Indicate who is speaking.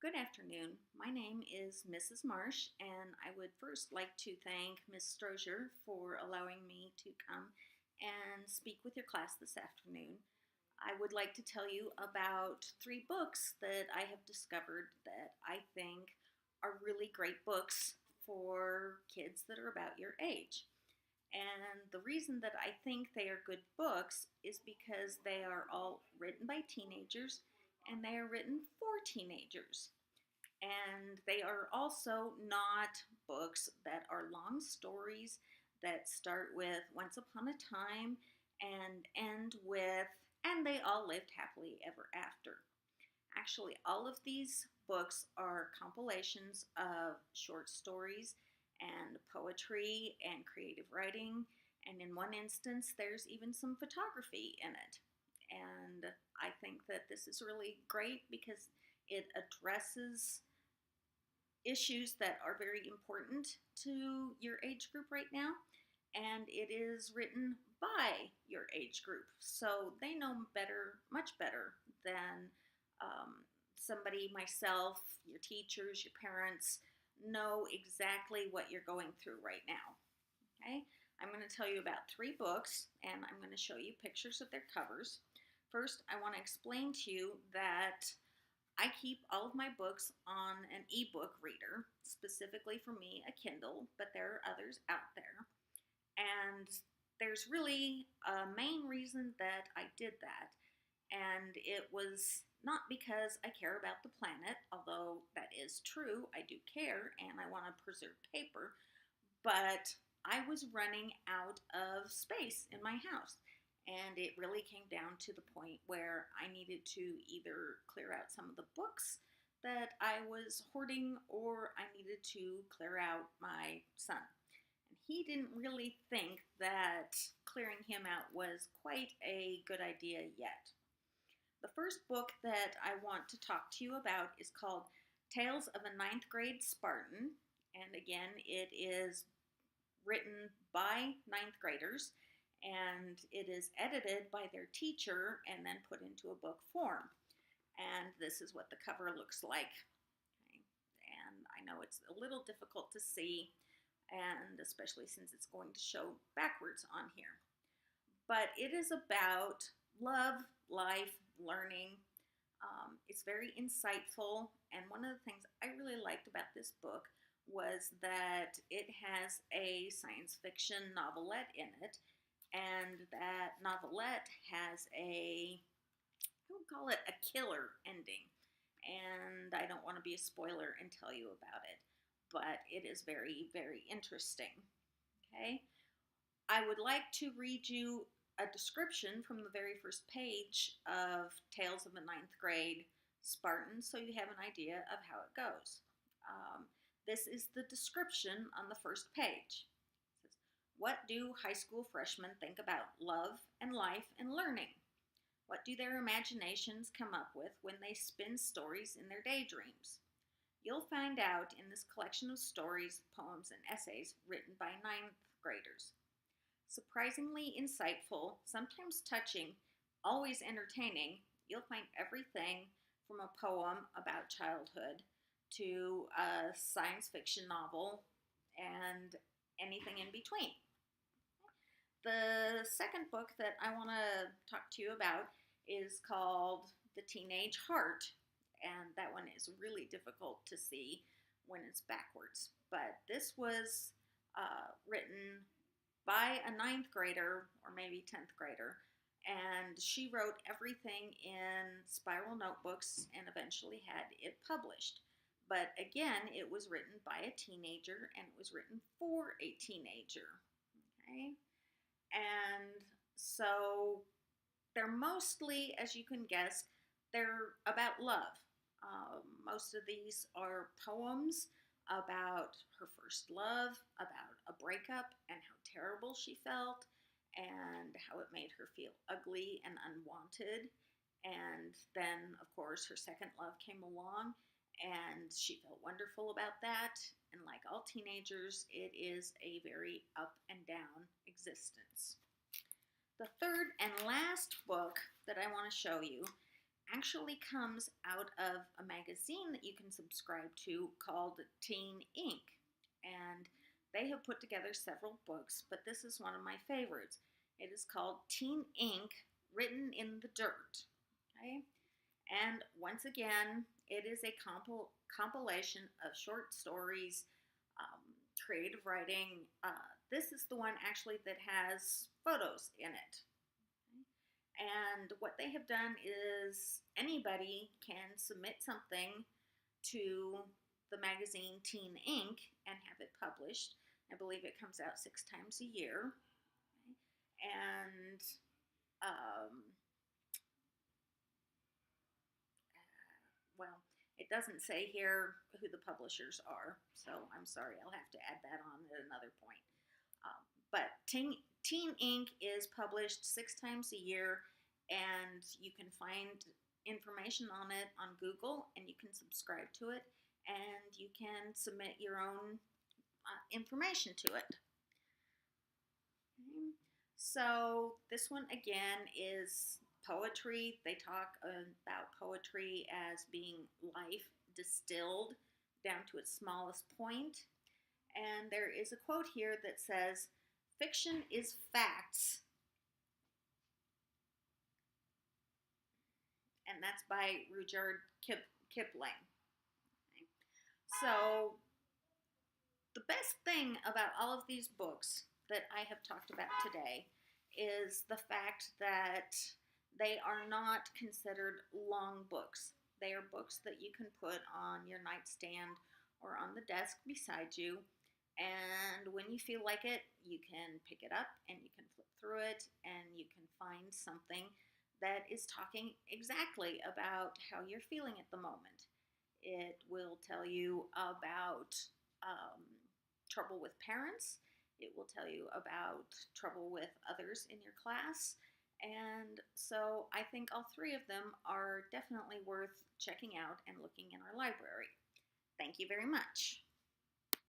Speaker 1: Good afternoon. My name is Mrs. Marsh, and I would first like to thank Ms. Strozier for allowing me to come and speak with your class this afternoon. I would like to tell you about three books that I have discovered that I think are really great books for kids that are about your age. And the reason that I think they are good books is because they are all written by teenagers and they are written for teenagers. And they are also not books that are long stories that start with once upon a time and end with and they all lived happily ever after. Actually, all of these books are compilations of short stories and poetry and creative writing. And in one instance, there's even some photography in it. And I think that this is really great because it addresses issues that are very important to your age group right now, and it is written by your age group, so they know better, much better than somebody, myself, your teachers, your parents, know exactly what you're going through right now. Okay, I'm going to tell you about three books, and I'm going to show you pictures of their covers. First, I want to explain to you that I keep all of my books on an ebook reader, specifically for me, a Kindle, but there are others out there. And there's really a main reason that I did that. And it was not because I care about the planet, although that is true, I do care, and I want to preserve paper, but I was running out of space in my house. And it really came down to the point where I needed to either clear out some of the books that I was hoarding or I needed to clear out my son. And he didn't really think that clearing him out was quite a good idea yet. The first book that I want to talk to you about is called Tales of a Ninth Grade Spartan. And again, it is written by ninth graders. And it is edited by their teacher and then put into a book form. And this is what the cover looks like. Okay. And I know it's a little difficult to see, and especially since it's going to show backwards on here. But it is about love, life, learning. It's very insightful, and one of the things I really liked about this book was that it has a science fiction novelette in it. And that novelette has I would call it a killer ending. And I don't want to be a spoiler and tell you about it, but it is very, very interesting. Okay? I would like to read you a description from the very first page of Tales of a Ninth Grade Spartan so you have an idea of how it goes. This is the description on the first page. What do high school freshmen think about love and life and learning? What do their imaginations come up with when they spin stories in their daydreams? You'll find out in this collection of stories, poems, and essays written by ninth graders. Surprisingly insightful, sometimes touching, always entertaining, you'll find everything from a poem about childhood to a science fiction novel and anything in between. The second book that I want to talk to you about is called The Teenage Heart, and that one is really difficult to see when it's backwards. But this was written by a ninth grader, or maybe 10th grader, and she wrote everything in spiral notebooks and eventually had it published. But again, it was written by a teenager, and it was written for a teenager. Okay? And so they're mostly, as you can guess, they're about love. Most of these are poems about her first love, about a breakup and how terrible she felt, and how it made her feel ugly and unwanted. And then, of course, her second love came along, and she felt wonderful about that. And like all teenagers, it is a very up and down existence. The third and last book that I want to show you actually comes out of a magazine that you can subscribe to called Teen Ink. And they have put together several books, but this is one of my favorites. It is called Teen Ink Written in the Dirt. Okay? And once again, it is a compilation of short stories, um, creative writing. This is the one actually that has photos in it. And what they have done is anybody can submit something to the magazine Teen Ink and have it published. I believe it comes out 6 times a year. And um, well, it doesn't say here who the publishers are, so I'm sorry, I'll have to add that on at another point. But Teen Ink is published 6 times a year, and you can find information on it on Google, and you can subscribe to it, and you can submit your own information to it. Okay. So this one again is poetry. They talk about poetry as being life distilled down to its smallest point. And there is a quote here that says, "Fiction is facts." And that's by Rudyard Kipling. Okay. So the best thing about all of these books that I have talked about today is the fact that they are not considered long books. They are books that you can put on your nightstand or on the desk beside you, and when you feel like it, you can pick it up and you can flip through it and you can find something that is talking exactly about how you're feeling at the moment. It will tell you about um, trouble with parents. It will tell you about trouble with others in your class. And so I think all three of them are definitely worth checking out and looking in our library. Thank you very much.